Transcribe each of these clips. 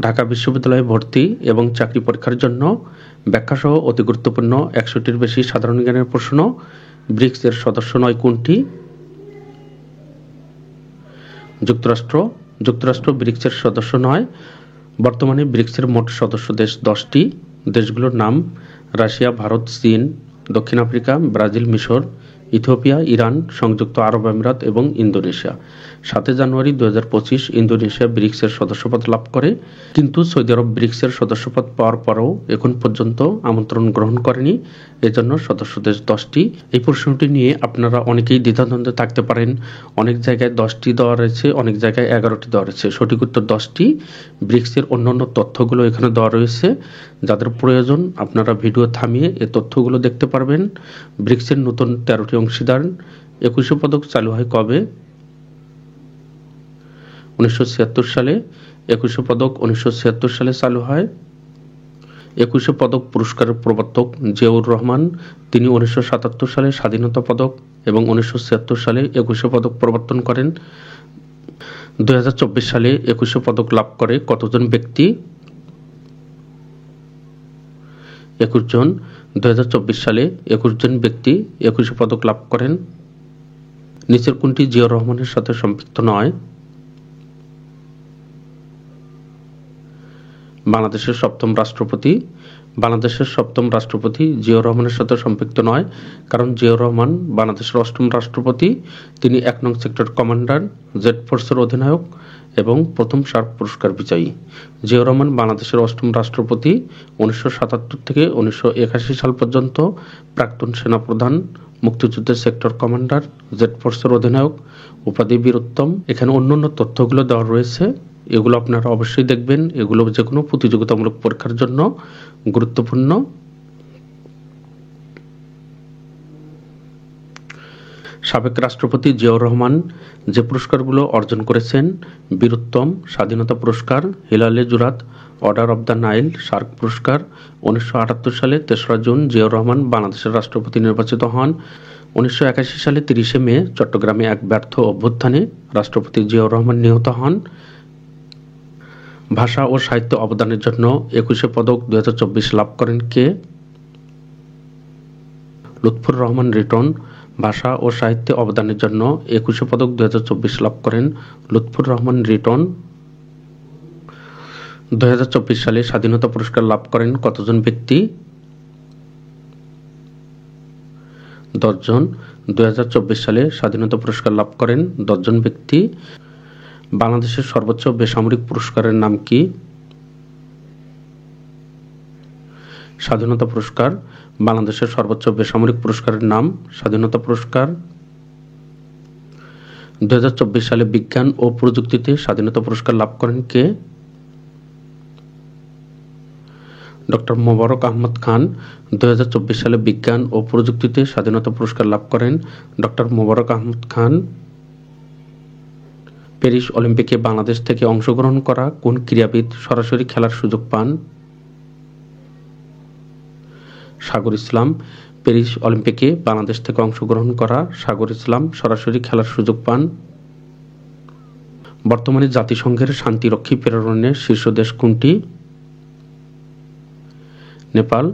ঢাকা বিশ্ববিদ্যালয়ে ভর্তি এবং চাকরি পরীক্ষার জন্য ব্যাখ্যাসহ অতি গুরুত্বপূর্ণ ১০০টির বেশি সাধারণ জ্ঞানের প্রশ্ন। ব্রিক্স এর সদস্য নয় কোনটি? যুক্তরাষ্ট্র ব্রিক্স এর সদস্য নয়। বর্তমানে ব্রিক্স এর মোট সদস্য দেশ 10টি। দেশগুলোর নাম: রাশিয়া, ভারত, চীন, দক্ষিণ আফ্রিকা, ব্রাজিল, মিশর, ইথিওপিয়া, ইরান, সংযুক্ত আরব আমিরাত এবং ইন্দোনেশিয়া। ৭ জানুয়ারি ২০২৫ ইন্দোনেশিয়া ব্রিক্স এর সদস্যপদ লাভ করে, কিন্তু সৌদি আরব ব্রিক্স এর সদস্যপদ পাওয়ার পরেও এখন পর্যন্ত আমন্ত্রণ গ্রহণ করেনি। এজন্য সদস্য দেশ 10টি। এই প্রশ্নটি নিয়ে আপনারা অনেকেই দ্বিধাদ্বন্দ্বে থাকতে পারেন। অনেক জায়গায় 10টি দেওয়া রয়েছে, অনেক জায়গায় 11টি দেওয়া রয়েছে। সঠিক উত্তর 10টি। ব্রিক্স এর অন্যান্য তথ্যগুলো এখানে দেওয়া রয়েছে। যাদের প্রয়োজন আপনারা ভিডিও থামিয়ে এই তথ্যগুলো দেখতে পারবেন। ব্রিক্স এর নতুন 13টি অংশীদার। 21শে পদক চালু হয় কবে? 1976 সালে। 21শে পদক 1976 সালে চালু হয়। 21শে পদক পুরস্কারের প্রবর্তক জিয়াউর রহমান। তিনি 1977 সালে স্বাধীনতা পদক এবং 1976 সালে 21শে পদক প্রবর্তন করেন। 2024 সালে 21শে পদক লাভ করে কতজন ব্যক্তি? 21 জন। 2024 সালে 21 জন ব্যক্তি 21শে পদক লাভ করেন। নিচের কোনটি জিয়াউর রহমানের সাথে সম্পৃক্ত নয়? বাংলাদেশের সপ্তম রাষ্ট্রপতি। বাংলাদেশের সপ্তম রাষ্ট্রপতি জিয়াউর রহমানের সাথে সম্পৃক্ত নয়, কারণ জিয়াউর রহমান বাংলাদেশের অষ্টম রাষ্ট্রপতি। তিনি 1 নং সেক্টর কমান্ডার, জেড ফোর্সের অধিনায়ক এবং প্রথম শার্প পুরস্কার বিজয়ী। জিয়াউর রহমান বাংলাদেশের অষ্টম রাষ্ট্রপতি। 1977 থেকে 1981 সাল পর্যন্ত প্রাক্তন সেনাপ্রধান, মুক্তিযুদ্ধের সেক্টর কমান্ডার, জেড ফোর্সের অধিনায়ক, উপাধি বীরোত্তম। এখানে অন্যান্য তথ্যগুলো দেওয়া রয়েছে, এগুলো আপনারা অবশ্যই দেখবেন। এগুলো যে কোনো প্রতিযোগিতামূলক পরীক্ষার জন্য গুরুত্বপূর্ণ। সাবেক রাষ্ট্রপতি জিয়াউর রহমান যে পুরস্কারগুলো অর্জন করেছেন: বীরোত্তম, স্বাধীনতা পুরস্কার, Hilal-e Jurat, order of the Nile, SAARC পুরস্কার। 1978 সালে 3রা জুন জিয়াউর রহমান বাংলাদেশের রাষ্ট্রপতি নির্বাচিত হন। 1981 সালে 30শে মে চট্টগ্রামে এক ব্যর্থ অভ্যুত্থানে রাষ্ট্রপতি জিয়াউর রহমান নিহত হন। ভাষা ও সাহিত্য অবদানের জন্য 21শে পদক 2024 লাভ করেন কে? লুৎফর রহমান রিটন। ভাষা ও সাহিত্যে অবদানের জন্য 21শে পদক 2024 লাভ করেন লুৎফর রহমান রিটন। 2024 সালে স্বাধীনতা পুরস্কার লাভ করেন কতজন ব্যক্তি? 10 জন। 2024 সালে স্বাধীনতা পুরস্কার লাভ করেন 10 জন ব্যক্তি। বাংলাদেশের সর্বোচ্চ বেসামরিক পুরস্কারের নাম কি? স্বাধীনতা পুরস্কার। বাংলাদেশের সর্বোচ্চ বেসামরিক পুরস্কারের নাম স্বাধীনতা পুরস্কার। 2024 সালে বিজ্ঞান ও প্রযুক্তিতে স্বাধীনতা পুরস্কার লাভ করেন কে? ডক্টর মোবারক আহমদ খান। 2024 সালে বিজ্ঞান ও প্রযুক্তিতে স্বাধীনতা পুরস্কার লাভ করেন ডক্টর মোবারক আহমদ খান। প্যারিস অলিম্পিকে বাংলাদেশ থেকে অংশগ্রহণ করা কোন ক্রীড়াবিদ সরাসরি খেলার সুযোগ পান? সাগর ইসলাম। প্যারিস অলিম্পিকে বাংলাদেশ থেকে অংশগ্রহণ করা সাগর ইসলাম সরাসরি খেলার সুযোগ পান। বর্তমানে জাতিসংঘের শান্তিরক্ষী প্রেরণের শীর্ষ দেশ কোনটি? নেপাল।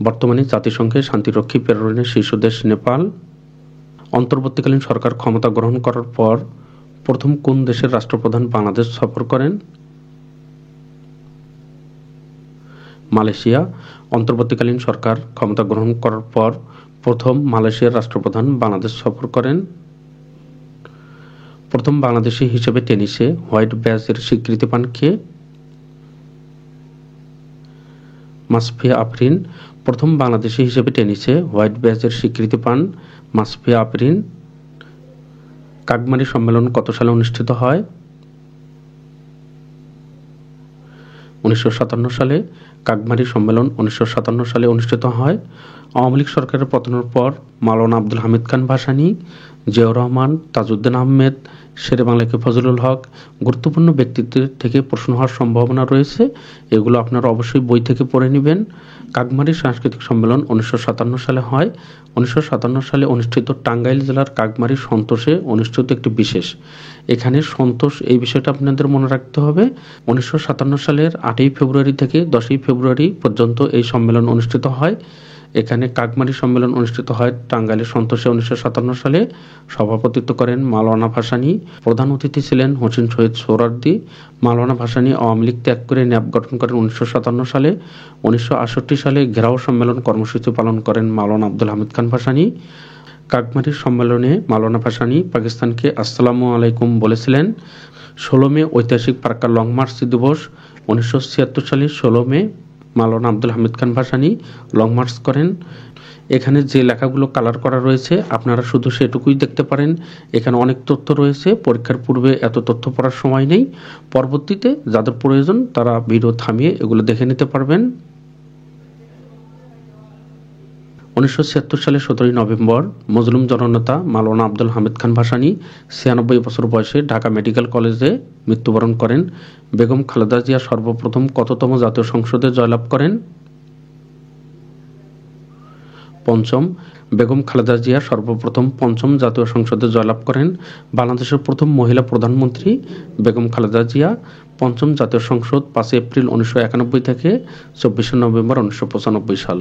বর্তমানে জাতিসংঘের শান্তিরক্ষী প্রেরণের শীর্ষ দেশ নেপাল। অন্তর্বর্তীকালীন সরকার ক্ষমতা গ্রহণ করার পর প্রথম কোন দেশের রাষ্ট্রপ্রধান বাংলাদেশ সফর করেন? মালয়েশিয়া। অন্তর্বর্তীকালীন সরকার ক্ষমতা গ্রহণ করার পর প্রথম মালয়েশিয়ার রাষ্ট্রপ্রধান বাংলাদেশ সফর করেন। প্রথম বাংলাদেশী হিসেবে টেনিসে হোয়াইট ব্যাজের স্বীকৃতি পান কে? মাসফিয়া আফরিন। প্রথম বাংলাদেশী হিসেবে টেনিসে হোয়াইট ব্যাজের স্বীকৃতি পান মাসফিয়া আফরিন। কাকমারি সম্মেলন কত সালে অনুষ্ঠিত হয়? 1957 সালে। কাকমারি সম্মেলন 1957 সালে অনুষ্ঠিত হয়। আওয়ামী লীগ সরকারের পতনের পর মাওলানা আব্দুল হামিদ খান ভাসানী জিয়াউর রহমান, তাজউদ্দিন আহমেদ, শেরেবাংলা কে ফজলুল হক গুরুত্বপূর্ণ ব্যক্তিত্বের থেকে প্রশ্ন হওয়ার সম্ভাবনা রয়েছে। এগুলো আপনারা অবশ্যই বই থেকে পড়ে নেবেন। কাকমারি সাংস্কৃতিক সম্মেলন 1957 সালে হয়। 1957 সালে অনুষ্ঠিত টাঙ্গাইল জেলার কাকমারি সন্তোষে অনুষ্ঠিত একটি বিশেষ। এখানে সন্তোষ এই বিষয়টা আপনাদের মনে রাখতে হবে। 1957 সালের 8ই ফেব্রুয়ারি থেকে 10ই ফেব্রুয়ারি পর্যন্ত এই সম্মেলন অনুষ্ঠিত হয়। এখানে কাকমারি সম্মেলন অনুষ্ঠিত হয় টাঙ্গাইলের সন্তোষে 1957 সালে। সভাপতিত্ব করেন মাওলানা ভাসানী। প্রধান অতিথি ছিলেন হোসেন শহীদ সোহরাওয়ার্দী। মাওলানা ভাসানী আওয়ামী লীগ ত্যাগ করে ন্যাপ গঠন করেন 1957 সালে। 1968 সালে ঘেরাও সম্মেলন কর্মসূচি পালন করেন মাওলানা আব্দুল হামিদ খান ভাসানী। কাকমারির সম্মেলনে মাওলানা ভাসানী পাকিস্তানকে আসসালামু আলাইকুম বলেছিলেন। 16 মে ঐতিহাসিক ফারাক্কা লং মার্চ দিবস। 1976 সালে 16 মে মাওলানা আব্দুল হামিদ খান ভাসানী লং মার্চ করেন। এখানে যে লেখাগুলো কালার করা রয়েছে আপনারা শুধু সেটুকুই দেখতে পারেন। এখানে অনেক তথ্য রয়েছে, পরীক্ষার পূর্বে এত তথ্য পড়ার সময় নেই। পরবর্তীতে যাদের প্রয়োজন তারা ভিডিও থামিয়ে এগুলো দেখে নিতে পারবেন। 1976 সালে 17 নভেম্বর মজলুম জননেতা মাওলানা আব্দুল হামিদ খান ভাসানী 96 বছর বয়সে ঢাকা মেডিকেল কলেজে মৃত্যুবরণ করেন। বেগম খালেদা জিয়া সর্বপ্রথম কততম জাতীয় সংসদে জয়লাভ করেন? পঞ্চম। বেগম খালেদা জিয়া সর্বপ্রথম পঞ্চম জাতীয় সংসদে জয়লাভ করেন। বাংলাদেশের প্রথম মহিলা প্রধানমন্ত্রী বেগম খালেদা জিয়া। পঞ্চম জাতীয় সংসদ 5 এপ্রিল 1991 থেকে 24 নভেম্বর 1995 সাল।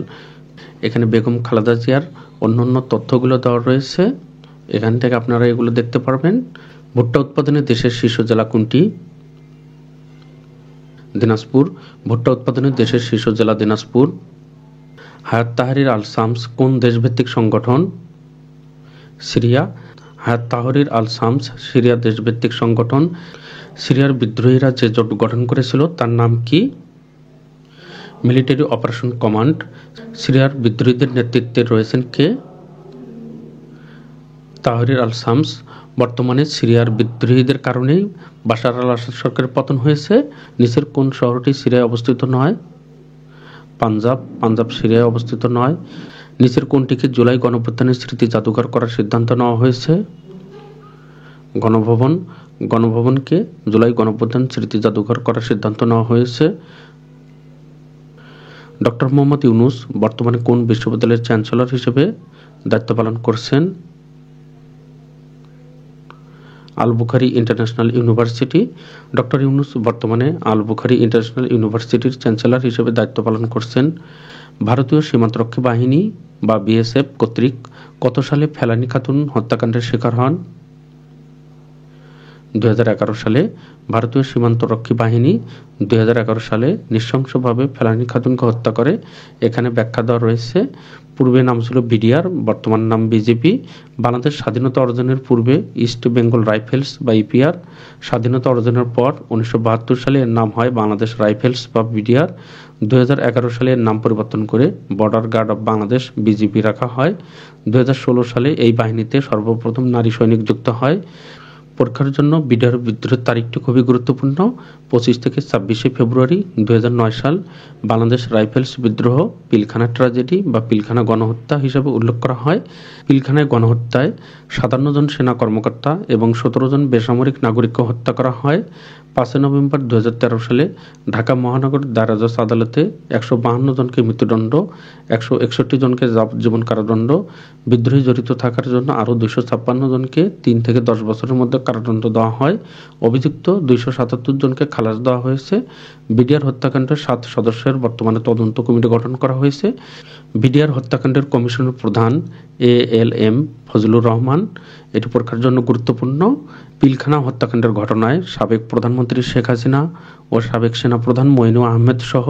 এখানে বেগম খালেদা জিয়ার অন্যান্য তথ্যগুলো দেওয়া রয়েছে, এখান থেকে আপনারা এগুলো দেখতে পারবেন। ভুট্টা উৎপাদনে দেশের শীর্ষ জেলা কোনটি? দিনাজপুর। ভুট্টা উৎপাদনে দেশের শীর্ষ জেলা দিনাজপুর। হায়াত তাহরির আল শামস কোন দেশভিত্তিক সংগঠন? সিরিয়া। হায়াত তাহরির আল শামস সিরিয়া দেশভিত্তিক সংগঠন। সিরিয়ার বিদ্রোহীরা যে জোট গঠন করেছিল তার নাম কি? Military operation command. সিরিয়ার বিদ্রোহীদের নেতৃত্বে রয়েছেন কে? তাহরির আল শামস। বর্তমানে সিরিয়ার বিদ্রোহীদের কারণেই বাশার আল আসাদ সরকারের পতন হয়েছে। নিচের কোন শহরটি সিরিয়ায় অবস্থিত নয়? পাঞ্জাব। পাঞ্জাব সিরিয়ায় অবস্থিত নয়। নিচের কোনটিকে জুলাই গণঅভ্যুত্থানের স্মৃতি জাদুঘর করার সিদ্ধান্ত নেওয়া হয়েছে? গণভবন। গণভবনকে জুলাই গণঅভ্যুত্থান স্মৃতি জাদুঘর করার সিদ্ধান্ত নেওয়া হয়েছে। ডক্টর মোহাম্মদ ইউনূস বর্তমানে কোন বিশ্ববিদ্যালয়ের চ্যান্সেলর হিসেবে দায়িত্ব পালন করছেন? আল বুখারি ইন্টারন্যাশনাল ইউনিভার্সিটি। ডক্টর ইউনূস বর্তমানে আল বুখারি ইন্টারন্যাশনাল ইউনিভার্সিটির চ্যান্সেলর হিসেবে দায়িত্ব পালন করছেন। ভারতীয় সীমান্তরক্ষী বাহিনী বা বিএসএফ কর্তৃক কত সালে ফেলানী খাতুন হত্যাকাণ্ডের শিকার হন? 2011 সালে। ভারতীয় সীমান্তরক্ষী বাহিনী 2011 সালে নৃশংসভাবে ফেলানী খাতুনকে হত্যা করে। এখানে ব্যাখ্যা দেওয়া রয়েছে। পূর্বে নাম ছিল বিডিআর, বর্তমান নাম বিজেপি। বাংলাদেশ স্বাধীনতা অর্জনের পূর্বে ইস্ট বেঙ্গল রাইফেলস বা ইপিআর। স্বাধীনতা অর্জনের পর 1972 সালে এর নাম হয় বাংলাদেশ রাইফেলস বা বিডিআর। 2011 সালে এর নাম পরিবর্তন করে border guard of Bangladesh BGB রাখা হয়। 2016 সালে এই বাহিনীতে সর্বপ্রথম নারী সৈনিক যুক্ত হয়। পরীক্ষার জন্য বিডিআর বিদ্রোহের তারিখটি খুবই গুরুত্বপূর্ণ। 25 থেকে 26 ফেব্রুয়ারি 2009 সাল বাংলাদেশ রাইফেলস বিদ্রোহ পিলখানা ট্র্যাজেডি বা পিলখানা গণহত্যা হিসেবে উল্লেখ করা হয়। পিলখানায় গণহত্যায় 57 জন সেনা কর্মকর্তা এবং 17 জন বেসামরিক নাগরিককে হত্যা করা হয়। 5 নভেম্বর 2013 সালে ঢাকা মহানগর দায়রা জজ আদালতে 152 জনকে মৃত্যুদণ্ড, 161 জনকে যাবজ্জীবন কারাদণ্ড, বিদ্রোহী জড়িত থাকার জন্য আরও 256 জনকে 3 থেকে 10 বছরের মধ্যে কারাদণ্ড দেওয়া হয়। অভিযুক্ত 277 জনকে খালাস দেওয়া হয়েছে। বিডিআর হত্যাকাণ্ডের 7 সদস্যের বর্তমানে তদন্ত কমিটি গঠন করা হয়েছে। বিডিআর হত্যাকাণ্ডের কমিশনের প্রধান ALM ফজলুর রহমান। এটি পরীক্ষার জন্য গুরুত্বপূর্ণ। পিলখানা হত্যাকাণ্ডের ঘটনায় সাবেক প্রধানমন্ত্রী শেখ হাসিনা ও সাবেক সেনাপ্রধান মঈনুল আহমেদ সহ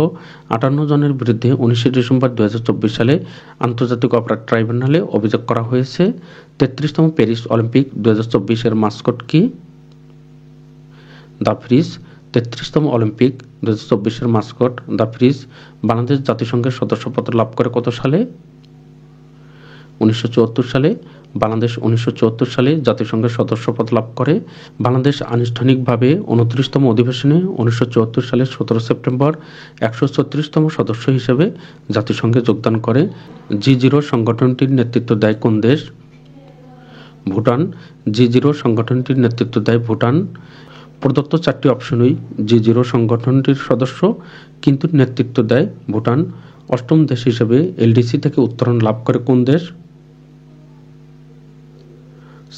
58 জনের বিরুদ্ধে 19 ডিসেম্বর 2024 সালে আন্তর্জাতিক অপরাধ ট্রাইব্যুনালে অভিযোগ করা হয়েছে। 33তম প্যারিস অলিম্পিক 2024 এর মাস্কট কি? The fridge. 33তম অলিম্পিক 2024 এর মাস্কট দ্য ফ্রিজ। বাংলাদেশ জাতিসংঘের সদস্যপদ লাভ করে কত সালে? 1974 সালে। বাংলাদেশ 1974 সালে জাতিসংঘের সদস্যপদ লাভ করে। বাংলাদেশ আনুষ্ঠানিকভাবে 29তম অধিবেশনে 1974 সালের 17 সেপ্টেম্বর 136তম সদস্য হিসেবে জাতিসংঘে যোগদান করে। G0 সংগঠনটির নেতৃত্ব দেয় কোন দেশ? ভুটান। G0 সংগঠনটির নেতৃত্ব দেয় ভুটান। প্রদত্ত 4টি অপশনই G0 সংগঠনটির সদস্য, কিন্তু নেতৃত্ব দেয় ভুটান। অষ্টম দেশ হিসেবে LDC থেকে উত্তরণ লাভ করে কোন দেশ?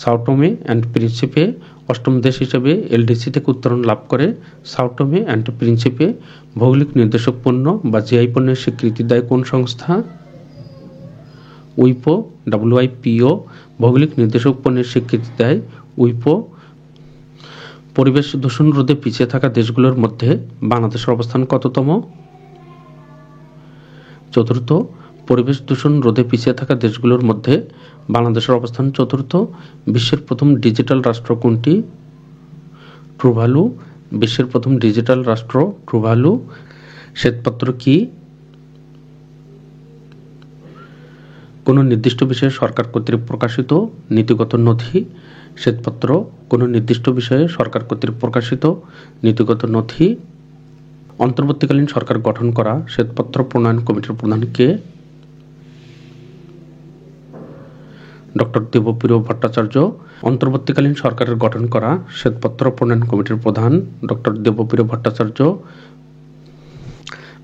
Sao Tome and Principe. অষ্টম দেশ হিসেবে LDC থেকে উত্তরণ লাভ করে সাও টোমে অ্যান্ড প্রিন্সিপে। ভৌগোলিক নির্দেশক পণ্য বা GI পণ্যের স্বীকৃতি দেয় কোন সংস্থা? উইপো, WIPO। ভৌগোলিক নির্দেশক পণ্যের স্বীকৃতি দেয় উইপো। পরিবেশ দূষণ রোধে পিছিয়ে থাকা দেশগুলোর মধ্যে বাংলাদেশের অবস্থান কততম? চতুর্থ। পরিবেশ দূষণ রোধে পিছিয়ে থাকা দেশগুলোর মধ্যে বাংলাদেশের অবস্থান চতুর্থ। বিশ্বের প্রথম ডিজিটাল রাষ্ট্র কোনটি? ট্রুভালু। বিশ্বের প্রথম ডিজিটাল রাষ্ট্র ট্রুভালু। শ্বেতপত্র কি? কোনো নির্দিষ্ট বিষয়ে সরকার কর্তৃক প্রকাশিত নীতিগত নথি। শ্বেতপত্র কোনো নির্দিষ্ট বিষয়ে সরকার কর্তৃক প্রকাশিত নীতিগত নথি। অন্তর্বর্তীকালীন সরকার গঠন করা শ্বেতপত্র প্রণয়ন কমিটির প্রধান কে? ডক্টর দেবপ্রিয় ভট্টাচার্য। অন্তর্বর্তীকালীন সরকারের গঠন করা শ্বেতপত্র প্রণয়ন কমিটির প্রধান ডক্টর দেবপ্রিয় ভট্টাচার্য।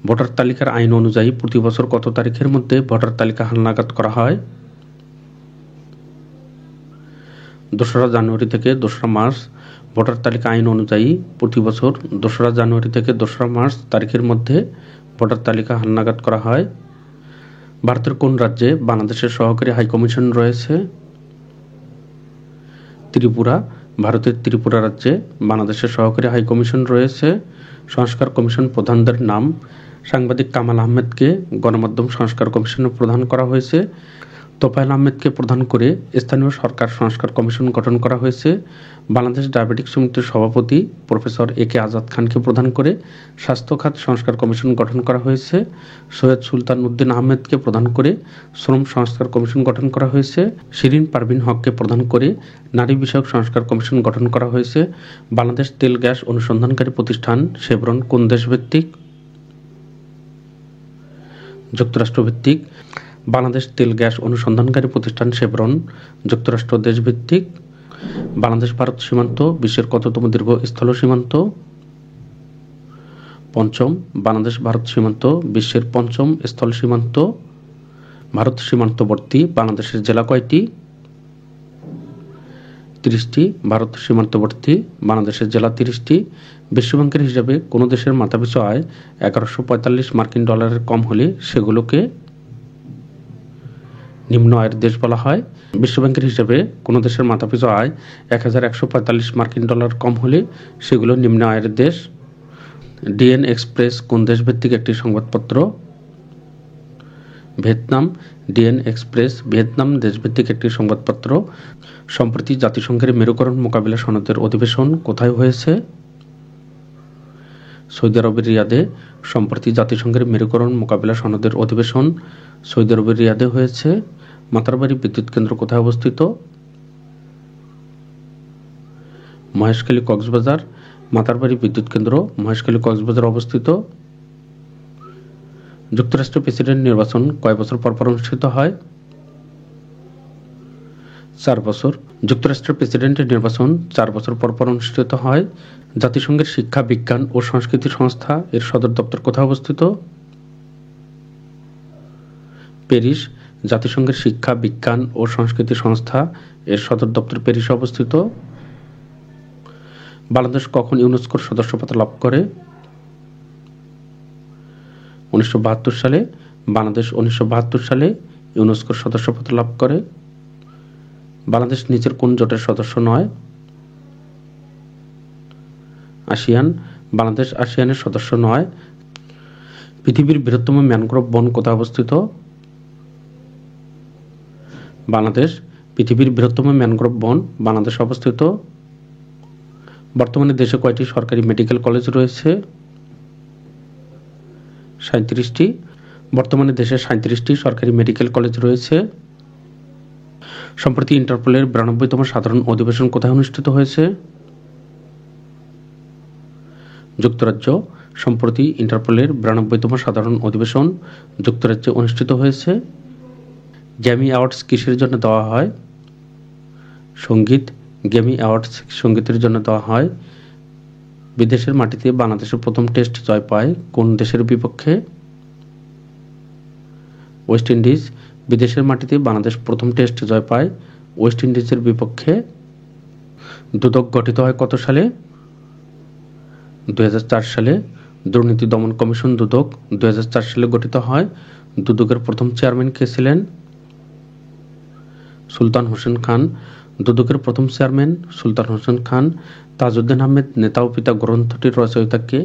ভোটার তালিকার আইন অনুযায়ী প্রতি বছর কত তারিখের মধ্যে ভোটার তালিকা হালনাগাদ করা হয়? 2রা জানুয়ারি থেকে 2রা মার্চ। ভোটার তালিকা আইন অনুযায়ী প্রতি বছর 2রা জানুয়ারি থেকে 2রা মার্চ তারিখের মধ্যে ভোটার তালিকা হালনাগাদ করা হয়। ভারতের কোন রাজ্যে বাংলাদেশের সহকারী হাইকমিশন রয়েছে? ত্রিপুরা। ভারতের ত্রিপুরা রাজ্যে বাংলাদেশের সহকারী হাইকমিশন রয়েছে। সংস্কার কমিশন প্রধানদের নাম। সাংবাদিক কামাল আহমেদকে গণমাধ্যম সংস্কার কমিশনের প্রধান করা হয়েছে। তোফায়েল আহমেদকে প্রধান করে স্থানীয় সরকার সংস্কার কমিশন গঠন করা হয়েছে। বাংলাদেশ ডায়াবেটিক সমিতির সভাপতি প্রফেসর AK আজাদ খানকে প্রধান করে স্বাস্থ্য খাত সংস্কার কমিশন গঠন করা হয়েছে। সৈয়দ সুলতান উদ্দিন আহমেদকে প্রধান করে শ্রম সংস্কার কমিশন গঠন করা হয়েছে। শিরিন পারভিন হককে প্রধান করে নারী বিষয়ক সংস্কার কমিশন গঠন করা হয়েছে। বাংলাদেশ তেল গ্যাস অনুসন্ধানকারী প্রতিষ্ঠান শেভরন কোন দেশ ভিত্তিক? যুক্তরাষ্ট্র ভিত্তিক। বাংলাদেশ তেল গ্যাস অনুসন্ধানকারী প্রতিষ্ঠান শেভরন যুক্তরাষ্ট্র দেশ ভিত্তিক। বাংলাদেশ ভারত সীমান্ত বিশ্বের কততম দীর্ঘ স্থল সীমান্ত? পঞ্চম। বাংলাদেশ ভারত সীমান্ত বিশ্বের পঞ্চম স্থল সীমান্ত। ভারত সীমান্তবর্তী বাংলাদেশের জেলা কয়টি? 30টি। ভারত সীমান্তবর্তী বাংলাদেশের জেলা 30টি। বিশ্বব্যাংকের হিসাবে কোনো দেশের মাথাপিছু আয় 1145 মার্কিন ডলারের কম হলে সেগুলোকে নিম্ন আয়ের দেশ বলা হয়। বিশ্বব্যাংকের হিসাবে কোনো দেশের মাথাপিছু আয় 1145 মার্কিন ডলার কম হলে সেগুলো নিম্ন আয়ের দেশ। DN এক্সপ্রেস কোন দেশ ভিত্তিক একটি সংবাদপত্র? ভিয়েতনাম। DN এক্সপ্রেস ভিয়েতনাম দেশভিত্তিক একটি সংবাদপত্র। সম্প্রতি জাতিসংঘের মেরুকরণ মোকাবিলা সনদের অধিবেশন কোথায় হয়েছে? সৌদি আরবের রিয়াদে। সম্প্রতি জাতিসংঘের মেরুকরণ মোকাবিলা সনদের অধিবেশন সৌদি আরবের রিয়াদে হয়েছে। মাতারবাড়ি বিদ্যুৎ কেন্দ্র কোথায় অবস্থিত? মহেশখালী কক্সবাজার। মাতারবাড়ি বিদ্যুৎ কেন্দ্র মহেশখালী কক্সবাজার অবস্থিত। যুক্তরাষ্ট্রের প্রেসিডেন্ট নির্বাচন কয় বছর পর পর অনুষ্ঠিত হয়? 4 বছর। যুক্তরাষ্ট্রের প্রেসিডেন্টের নির্বাচন 4 বছর পর পর অনুষ্ঠিত হয়। জাতিসংঘের শিক্ষা বিজ্ঞান ও সংস্কৃতি সংস্থা এর সদর দপ্তর কোথায় অবস্থিত? প্যারিস। জাতিসংঘের শিক্ষা বিজ্ঞান ও সংস্কৃতি সংস্থা এর সদর দপ্তর প্যারিসে অবস্থিত। বাংলাদেশ কখন ইউনেস্কোর সদস্যপদ লাভ করে? 1972 সালে। বাংলাদেশ 1972 সালে ইউনেস্কোর সদস্যপদ লাভ করে। বাংলাদেশ নিচের কোন জোটের সদস্য নয়? আসিয়ান। বাংলাদেশ আসিয়ানের সদস্য নয়। পৃথিবীর বৃহত্তম ম্যানগ্রোভ বন কোথায় অবস্থিত? বাংলাদেশ। পৃথিবীর বৃহত্তম ম্যানগ্রোভ বন বাংলাদেশে অবস্থিত। বর্তমানে দেশে কয়টি সরকারি মেডিকেল কলেজ রয়েছে? 37টি। বর্তমানে দেশে 37টি সরকারি মেডিকেল কলেজ রয়েছে। সম্প্রতি ইন্টারপোলের 92তম সাধারণ অধিবেশন কোথায় অনুষ্ঠিত হয়েছে? যুক্তরাজ্য। সম্প্রতি ইন্টারপোলের 92তম সাধারণ অধিবেশন যুক্তরাজ্যে অনুষ্ঠিত হয়েছে। গ্র্যামি অ্যাওয়ার্ডস কিসের জন্য দেওয়া হয়? সঙ্গীত গ্র্যামি অ্যাওয়ার্ডস সঙ্গীতের জন্য দেওয়া হয়। বিদেশের মাটিতে বাংলাদেশের প্রথম টেস্ট জয় পায় কোন দেশের বিপক্ষে? West Indies. বিদেশের মাটিতে বাংলাদেশ প্রথম টেস্ট জয় পায় ওয়েস্ট ইন্ডিজের বিপক্ষে। দুদক গঠিত হয় কত সালে? 2004 সালে। দুর্নীতি দমন কমিশন দুদক 2004 সালে গঠিত হয়। দুদকের প্রথম চেয়ারম্যান কে ছিলেন? সুলতান হোসেন খান। দুদকের প্রথম চেয়ারম্যান সুলতান হোসেন খান। তাজউদ্দিন আহমেদ নেতা ও পিতা গ্রন্থটির রচয়িতা কে?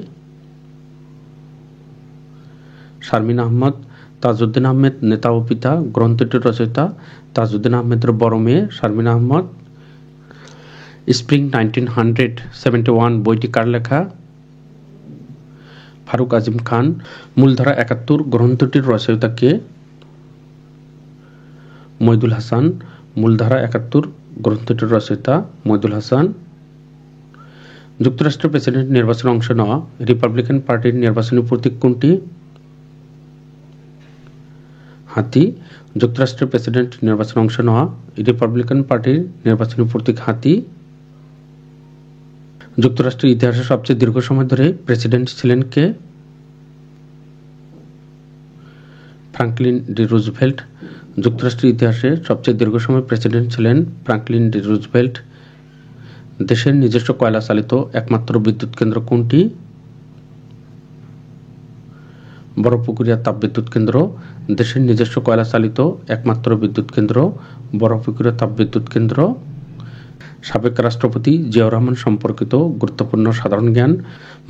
শারমিন আহমদ। তাজউদ্দিন আহমেদ নেতা ও পিতা গ্রন্থটির রচয়িতা তাজউদ্দিন আহমেদের বড় মেয়ে শারমিন আহমদ। স্প্রিং 1971 বইটি কার লেখা? ফারুক আজিম খান। মূলধারা 71 গ্রন্থটির রচয়িতা কে? মইদুল হাসান। মূলধারা 71 গ্রন্থটির রচয়িতা মইদুল হাসান। যুক্তরাষ্ট্রের প্রেসিডেন্ট নির্বাচনে অংশ নেওয়া রিপাবলিকান পার্টির নির্বাচনী প্রতীক কোনটি? হাতি। যুক্তরাষ্ট্রের প্রেসিডেন্ট নির্বাচনে অংশ নেওয়া রিপাবলিকান পার্টির নির্বাচনী প্রতীক হাতি। যুক্তরাষ্ট্রের ইতিহাসে সবচেয়ে দীর্ঘ সময় ধরে প্রেসিডেন্ট ছিলেন কে? Franklin D Roosevelt. যুক্তরাষ্ট্রের ইতিহাসে সবচেয়ে দীর্ঘ সময় প্রেসিডেন্ট ছিলেন ফ্রাঙ্কলিন ডি রুজভেল্ট। দেশের নিজস্ব কয়লা চালিত একমাত্র বিদ্যুৎ কেন্দ্র কোনটি? বড়পুকুরিয়া তাপবিদ্যুৎ কেন্দ্র। দেশের নিজস্ব কয়লা চালিত একমাত্র বিদ্যুৎ কেন্দ্র বড়পুকুরিয়া তাপবিদ্যুৎ কেন্দ্র। সাবেক রাষ্ট্রপতি জিয়াউর রহমান সম্পর্কিত গুরুত্বপূর্ণ সাধারণ জ্ঞান।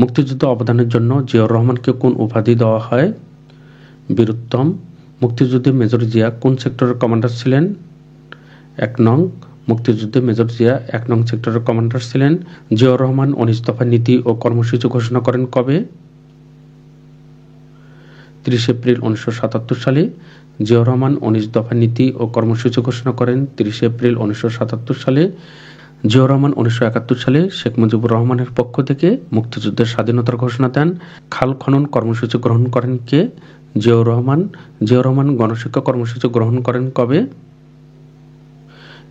মুক্তিযুদ্ধ অবদানের জন্য জিয়াউর রহমানকে কোন উপাধি দেওয়া হয়? বীরুত্তম। মুক্তিযুদ্ধে মেজর জিয়া কোন সেক্টরের কমান্ডার ছিলেন? 1 নং। মুক্তিযুদ্ধে মেজর জিয়া 1 নং সেক্টরের কমান্ডার ছিলেন। জিয়াউর রহমান 19 দফা নীতি ও কর্মসূচি ঘোষণা করেন কবে? 30 এপ্রিল 1977 সালে। জিয়াউর রহমান 19 দফা নীতি ও কর্মসূচি ঘোষণা করেন 30 এপ্রিল 1977 সালে। জিয়াউর রহমান 1971 সালে শেখ মুজিবুর রহমানের পক্ষ থেকে মুক্তিযুদ্ধের স্বাধীনতার ঘোষণা দেন। খাল খনন কর্মসূচি গ্রহণ করেন কে? জিয়াউর রহমান। জিয়াউর রহমান গণশিক্ষা কর্মসূচি গ্রহণ করেন কবে?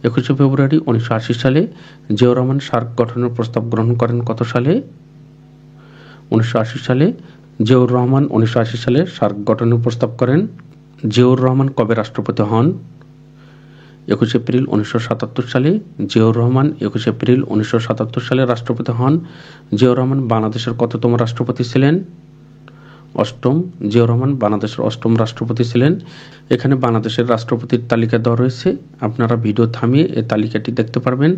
21 ফেব্রুয়ারি 1980 সালে। জিয়াউর রহমান সার্ক গঠনের প্রস্তাব গ্রহণ করেন কত সালে? 1980 সালে। জিয়াউর রহমান 1980 সালে সার্ক গঠনের প্রস্তাব করেন। জিয়াউর রহমান কবে রাষ্ট্রপতি হন? 21 এপ্রিল 1977 সালে। জিয়াউর রহমান 21 এপ্রিল 1977 সালে রাষ্ট্রপতি হন। জিয়াউর রহমান বাংলাদেশের কততম রাষ্ট্রপতি ছিলেন? 8ম। জিয়াউর রহমান বাংলাদেশের 8ম রাষ্ট্রপতি ছিলেন। এখানে বাংলাদেশের রাষ্ট্রপতির তালিকা দেওয়া রয়েছে, আপনারা ভিডিও থামিয়ে এই তালিকাটি দেখতে পারবেন।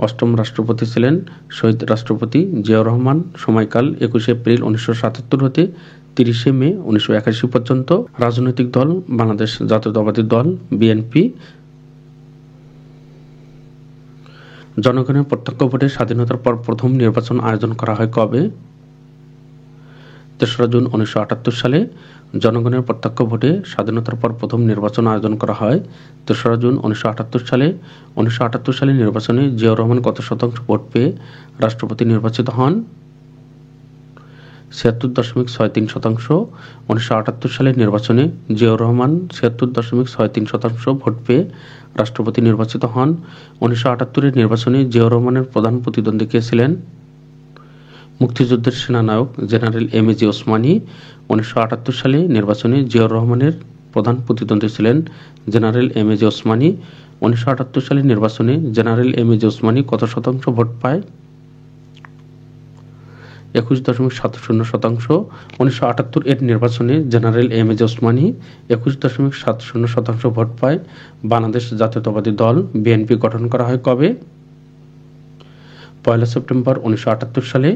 8ম রাষ্ট্রপতি ছিলেন শহীদ রাষ্ট্রপতি জিয়াউর রহমান। সময়কাল 21 এপ্রিল 1977 হতে 30 মে 1981 পর্যন্ত। রাজনৈতিক দল বাংলাদেশ জাতীয়তাবাদী দল বিএনপি। জনগণের প্রত্যক্ষ ভোটে স্বাধীনতার পর প্রথম নির্বাচন আয়োজন করা হয় কবে? 3রা জুন 1978 সালে। জনগণের প্রত্যক্ষ ভোটে স্বাধীনতার পর প্রথম নির্বাচন আয়োজন করা হয় 3রা জুন 1978 সালে। 1978 সালে নির্বাচনে জিয়াউর রহমান কত শতাংশ ভোট পেয়ে রাষ্ট্রপতি নির্বাচিত হন? 76.63%। 1978 সালের নির্বাচনে জিয়াউর রহমান 76.63% ভোট পেয়ে রাষ্ট্রপতি নির্বাচিত হন। 1978-এর নির্বাচনে জিয়াউর রহমানের প্রধান প্রতিদ্বন্দ্বী কে ছিলেন? মুক্তিযুদ্ধের সেনানায়ক জেনারেল এম.এ.জি. ওসমানী। 1978 সালে নির্বাচনে জিয়াউর রহমানের প্রধান প্রতিদ্বন্দ্বী ছিলেন জেনারেল এম.এ.জি. ওসমানী। 1978 সালের নির্বাচনে জেনারেল এম.এ.জি. ওসমানী কত শতাংশ ভোট পায়? 21.70%। 1978 এর নির্বাচনে জেনারেল এম.এ.জি. ওসমানী 21.70% ভোট পায়। বাংলাদেশ জাতীয়তাবাদী দল বিএনপি গঠন করা হয় কবে? 1 সেপ্টেম্বর 1978 সালে।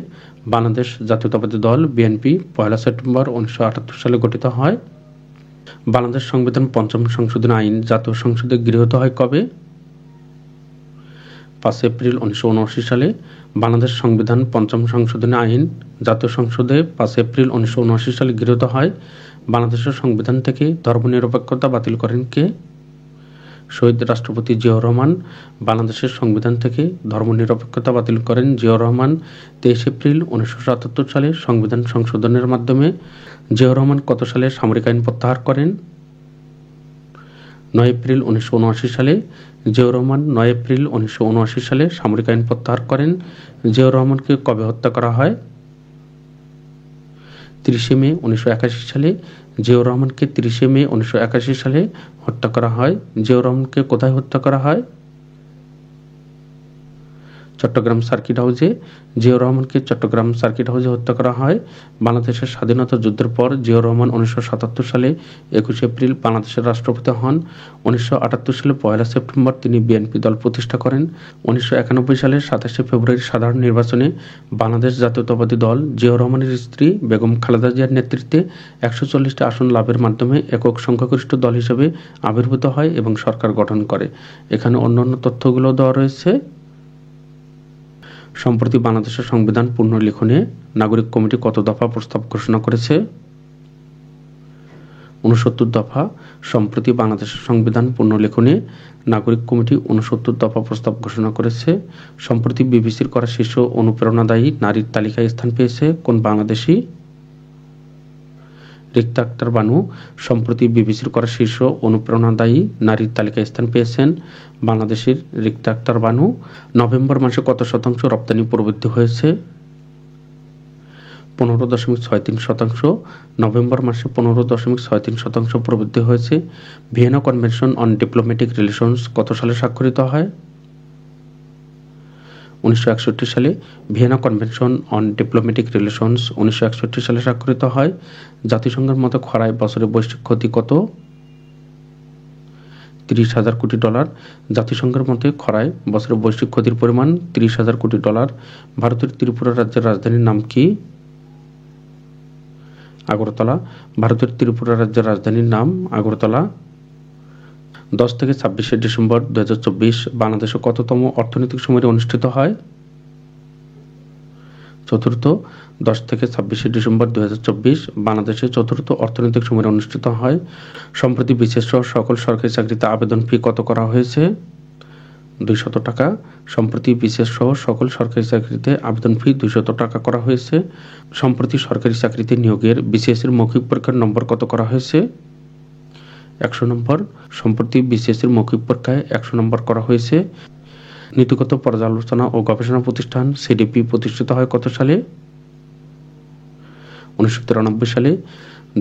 বাংলাদেশ জাতীয়তাবাদী দল বিএনপি 1 সেপ্টেম্বর 1978 সালে গঠিত হয়। বাংলাদেশ সংবিধান ৫ম সংশোধনী আইন জাতীয় সংসদে গৃহীত হয় কবে? 5 এপ্রিল 1979 সালে। বাংলাদেশ সংবিধান ৫ম সংশোধনী আইন জাতীয় সংসদে 5 এপ্রিল 1979 সালে গৃহীত হয়। বাংলাদেশের সংবিধান থেকে ধর্মনিরপেক্ষতা বাতিল করেন কে? শহীদ রাষ্ট্রপতি জিয়াউর রহমান। বাংলাদেশের সংবিধান থেকে ধর্মনিরপেক্ষতা বাতিল করেন জিয়াউর রহমান 23 এপ্রিল 1977 সালে সংবিধান সংশোধনের মাধ্যমে। জিয়াউর রহমান কত সালে সামরিক আইন প্রত্যাহার করেন? 9 এপ্রিল 1979 সালে। জিয়াউর রহমান 9 এপ্রিল 1979 সালে সামরিক আইন প্রত্যাহার করেন। জিয়াউর রহমানকে কবে হত্যা করা হয়? 30 মে 1981 সালে। জিয়াউর রহমানকে 30 মে 1981 সালে হত্যা করা হয়। জিয়াউর রহমানকে কোথায় হত্যা করা হয়? চট্টগ্রাম সার্কিট হাউসে। জিয়াউর রহমানকে চট্টগ্রাম সার্কিট হাউসে হত্যা করা হয়। বাংলাদেশের স্বাধীনতা যুদ্ধের পর জিয়াউর রহমান 1977 সালে 21 এপ্রিল বাংলাদেশের রাষ্ট্রপতি হন। 1978 সালে 1 সেপ্টেম্বর তিনি বিএনপি দল প্রতিষ্ঠা করেন। 1991 সালের 27 ফেব্রুয়ারি সাধারণ নির্বাচনে বাংলাদেশ জাতীয়তাবাদী দল জিয়াউর রহমানের স্ত্রী বেগম খালেদা জিয়ার নেতৃত্বে 140টি আসন লাভের মাধ্যমে একক সংখ্যাগরিষ্ঠ দল হিসেবে আবির্ভূত হয় এবং সরকার গঠন করে। এখানে অন্যান্য তথ্যগুলো দেওয়া রয়েছে। সম্প্রতি বাংলাদেশের সংবিধান পুনর্লিখনে নাগরিক কমিটি কত দফা প্রস্তাব ঘোষণা করেছে? 69 দফা। সম্প্রতি বাংলাদেশের সংবিধান পুনর্লিখনে নাগরিক কমিটি 69 দফা প্রস্তাব ঘোষণা করেছে। সম্প্রতি বিবিসির করা শীর্ষ অনুপ্রেরণাদায়ী নারীর তালিকায় স্থান পেয়েছে কোন বাংলাদেশী? রিক্তা আক্তার বানু। সম্প্রতি বিবিসির করা শীর্ষ অনুপ্রেরণাদায়ী নারীর তালিকায় স্থান পেয়েছেন বাংলাদেশের রিক্তা আক্তার বানু। নভেম্বর মাসে কত শতাংশ রপ্তানি প্রবৃদ্ধি হয়েছে? 15.63%। নভেম্বর মাসে 15.63% প্রবৃদ্ধি হয়েছে। Vienna convention on diplomatic relations কত সালে স্বাক্ষরিত হয়? 1961 সালে। Vienna convention on diplomatic relations 1961 সালে স্বাক্ষরিত হয়। জাতিসংঘের মতো খরায় বছরে বৈশ্বিক ক্ষতি কত? 30,000 কোটি ডলার। জাতিসংঘের মতে খরায় বছরে বৈশ্বিক ক্ষতির পরিমাণ 30,000 কোটি ডলার। ভারতের ত্রিপুরা রাজ্যের রাজধানীর নাম কি? আগরতলা। ভারতের ত্রিপুরা রাজ্যের রাজধানীর নাম আগরতলা। 10 থেকে 26 ডিসেম্বর 2024 বাংলাদেশে কততম অর্থনৈতিক সম্মেলন অনুষ্ঠিত হয়? চতুর্থ। 10 থেকে 26 ডিসেম্বর 2024 বাংলাদেশে চতুর্থ অর্থনৈতিক সম্মেলন অনুষ্ঠিত হয়। সম্প্রতি বিশেষ সহ সকল সরকারি চাকরিতে আবেদন ফি কত করা হয়েছে? 200 টাকা। সম্প্রতি বিশেষ সহ সকল সরকারি চাকরিতে আবেদন ফি 200 টাকা করা হয়েছে। সম্প্রতি সরকারি চাকরিতে নিয়োগের বিসিএস এর মৌখিক পরীক্ষার নম্বর কত করা হয়েছে? 100 নম্বর। সম্প্রতি বিসিএস এর মৌখিক পরীক্ষায় 100 নম্বর করা হয়েছে। নীতিগত পর্যালোচনা ও গবেষণা প্রতিষ্ঠান সিডিপি প্রতিষ্ঠিত হয় কত সালে? 1993 সালে।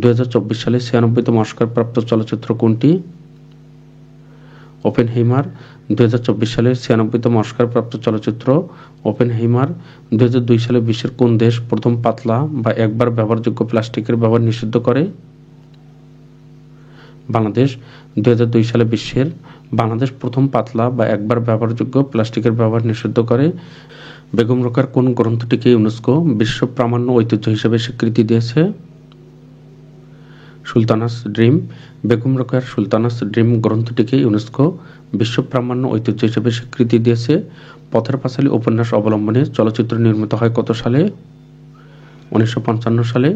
2024 সালে 96তম অস্কারপ্রাপ্ত চলচ্চিত্র কোনটি? ওপেনহেইমার। 2024 সালে 96তম অস্কারপ্রাপ্ত চলচ্চিত্র ওপেনহেইমার। 2002 সালে বিশ্বের কোন দেশ প্রথম পাতলা বা একবার ব্যবহারযোগ্য প্লাস্টিকের ব্যবহার নিষিদ্ধ করে? বাংলাদেশ। 2002 সালে বাংলাদেশ প্রথম পাতলা বা একবার ব্যবহারযোগ্য প্লাস্টিকের ব্যবহার নিষিদ্ধ করে। বেগম রোকেয়ার কোন গ্রন্থটিকে ইউনেস্কো বিশ্ব প্রামাণ্য ঐতিহ্য হিসেবে স্বীকৃতি দিয়েছে? সুলতানাস ড্রিম। বেগম রোকেয়ার সুলতানাস ড্রিম গ্রন্থটিকে ইউনেস্কো বিশ্ব প্রামাণ্য ঐতিহ্য হিসেবে স্বীকৃতি দিয়েছে। পথের পাঁচালী উপন্যাস অবলম্বনে চলচ্চিত্র নির্মিত হয় কত সালে? 1955 সালে।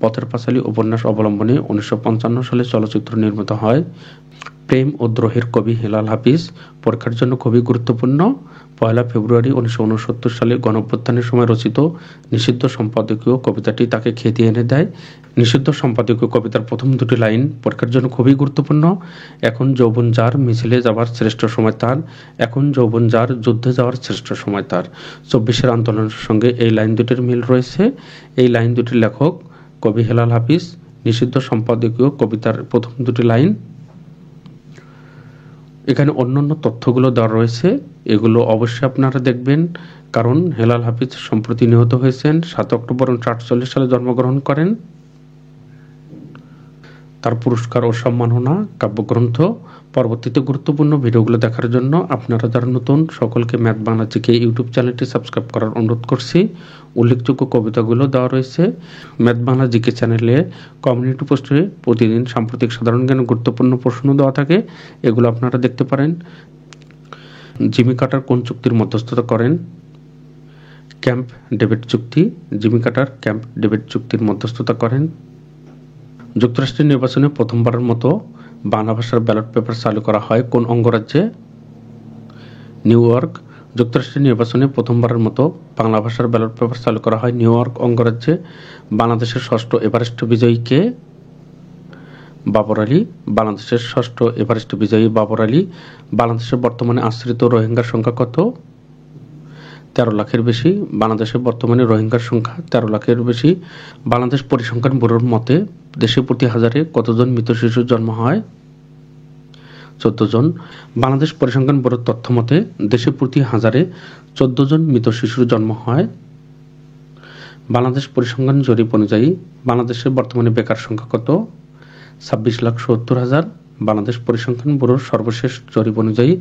পথের পাঁচালী উপন্যাস অবলম্বনে 1955 সালে চলচ্চিত্র নির্মিত হয়। প্রেম ও দ্রোহের কবি হেলাল হাফিজ পরীক্ষার জন্য খুবই গুরুত্বপূর্ণ। 1 ফেব্রুয়ারি 1969 সালে গণঅভ্যুত্থানের সময় রচিত নিষিদ্ধ সম্পাদকীয় কবিতাটি তাকে খ্যাতি এনে দেয়। নিষিদ্ধ সম্পাদকীয় কবিতার প্রথম দুটি লাইন পরীক্ষার জন্য খুবই গুরুত্বপূর্ণ। এখন যৌবন যার মিছিলে যাওয়ার শ্রেষ্ঠ সময় তার, এখন যৌবন যার যুদ্ধে যাওয়ার শ্রেষ্ঠ সময় তার। 24-এর আন্দোলনের সঙ্গে এই লাইন দুটির মিল রয়েছে। এই লাইন দুটির লেখক কবি হেলাল হাফিজ। নিষিদ্ধ সম্পাদকীয় কবিতার প্রথম দুটি লাইন। এখানে অন্যান্য তথ্যগুলো দেওয়া রয়েছে, এগুলো অবশ্যই আপনারা দেখবেন, কারণ হেলাল হাফিজ সম্প্রতি নিহত হয়েছেন। 7 অক্টোবর 1948 সালে জন্মগ্রহণ করেন। তার পুরস্কার ও সম্মাননা কাব্যগ্রন্থ। পরবর্তীতে গুরুত্বপূর্ণ ভিডিওগুলো দেখার জন্য আপনারা যারা নতুন সকলকে ম্যাথ বাংলা জিকে ইউটিউব চ্যানেলটি সাবস্ক্রাইব করার অনুরোধ করছি। উল্লেখযোগ্য কবিতাগুলো দেওয়া রয়েছে ম্যাথ বাংলা জিকে চ্যানেলে। কমিউনিটি পোস্টে প্রতিদিন সাম্প্রতিক সাধারণ জ্ঞান গুরুত্বপূর্ণ প্রশ্ন দেওয়া থাকে, এগুলো আপনারা দেখতে পারেন। জিমি কার্টার কোন চুক্তির মধ্যস্থতা করেন? ক্যাম্প ডেভিড চুক্তি। জিমি কার্টার ক্যাম্প ডেভিড চুক্তির মধ্যস্থতা করেন। যুক্তরাষ্ট্রের নির্বাচনে প্রথমবারের মতো বাংলা ভাষার ব্যালট পেপার চালু করা হয় কোন অঙ্গরাজ্যে? New York. যুক্তরাষ্ট্রের নির্বাচনে প্রথমবারের মতো বাংলা ভাষার ব্যালট পেপার চালু করা হয় নিউ ইয়র্ক অঙ্গরাজ্যে। বাংলাদেশের ষষ্ঠ এভারেস্ট বিজয়ী কে? বাবর আলী, বাংলাদেশের ষষ্ঠ এভারেস্ট বিজয়ী বাবর আলী। বাংলাদেশের বর্তমানে আশ্রিত রোহিঙ্গার সংখ্যা কত? 13 লাখের বেশি। বাংলাদেশের বর্তমানে রোহিঙ্গার সংখ্যা 13 লাখের বেশি। বাংলাদেশ পরিসংখ্যান ব্যুরোর মতে দেশে প্রতি হাজারে কতজন মৃত শিশুর জন্ম হয়? 14 জন। বাংলাদেশ পরিসংখ্যান ব্যুরোর তথ্য মতে দেশে প্রতি হাজারে 14 জন মৃত শিশুর জন্ম হয়। বাংলাদেশ পরিসংখ্যান জরিপ অনুযায়ী বাংলাদেশের বর্তমানে বেকার সংখ্যা কত? 26,70,000। বাংলাদেশ পরিসংখ্যান ব্যুরোর সর্বশেষ জরিপ অনুযায়ী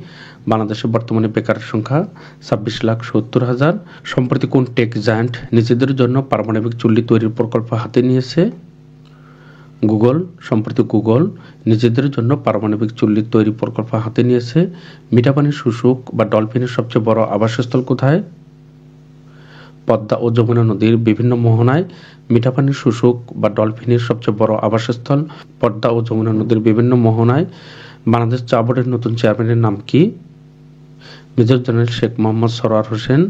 বাংলাদেশের বর্তমানে বেকার সংখ্যা 26,70,000। সম্প্রতি কোন টেক জায়ান্ট নিজেদের জন্য পারমাণবিক চুল্লি তৈরির প্রকল্প হাতে নিয়েছে? গুগল। সম্প্রতি গুগল নিজেদের জন্য পারমাণবিক চুল্লি তৈরি প্রকল্প হাতে নিয়েছে। মিঠা পানির শুশুক বা ডলফিনের সবচেয়ে বড় আবাসস্থল কোথায়? পদ্মা ও যমুনা নদীর বিভিন্ন মোহনায় মিঠা পানির শুশুক বা ডলফিনের সবচেয়ে বড় আবাসস্থল পদ্মা ও যমুনা নদীর বিভিন্ন মোহনায়। বাংলাদেশ চা বোর্ডের নতুন চেয়ারম্যানের নাম কি? Major general Sheikh Mohammad Sarwar Hossain.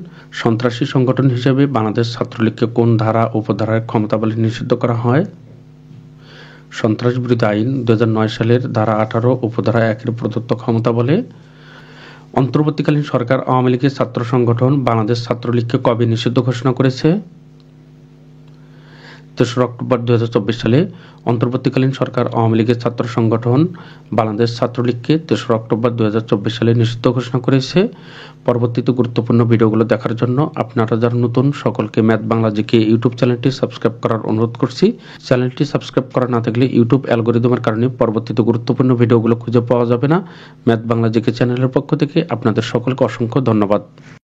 সন্ত্রাসী সংগঠন হিসেবে বাংলাদেশ ছাত্রলীগকে কোন ধারা উপধারায় ক্ষমতাবলে নিষিদ্ধ করা হয়? সন্ত্রাস বিরোধী আইন 2009 সালের ধারা 18 উপধারা 1 প্রদত্ত ক্ষমতা বলে। অন্তর্বর্তীকালীন সরকার আওয়ামী লীগের ছাত্র সংগঠন বাংলাদেশ ছাত্রলীগকে কবে নিষিদ্ধ ঘোষণা করেছে? 3 অক্টোবর 2024 সালে অন্তর্বর্তীকালীন সরকার আওয়ামী লীগের ছাত্র সংগঠন বাংলাদেশ ছাত্রলীগকে 3 অক্টোবর 2024 সালে নিষিদ্ধ ঘোষণা করেছে। পরবর্তীতে গুরুত্বপূর্ণ ভিডিওগুলো দেখার জন্য আপনারা যারা নতুন সকলকে ম্যাথ বাংলা জিকে ইউটিউব চ্যানেলটি সাবস্ক্রাইব করার অনুরোধ করছি। চ্যানেলটি সাবস্ক্রাইব করা না থাকলে ইউটিউব অ্যালগরিদমের কারণে পরবর্তীতে গুরুত্বপূর্ণ ভিডিওগুলো খুঁজে পাওয়া যাবে না। ম্যাথ বাংলা জিকে চ্যানেলের পক্ষ থেকে আপনাদের সকলকে অসংখ্য ধন্যবাদ।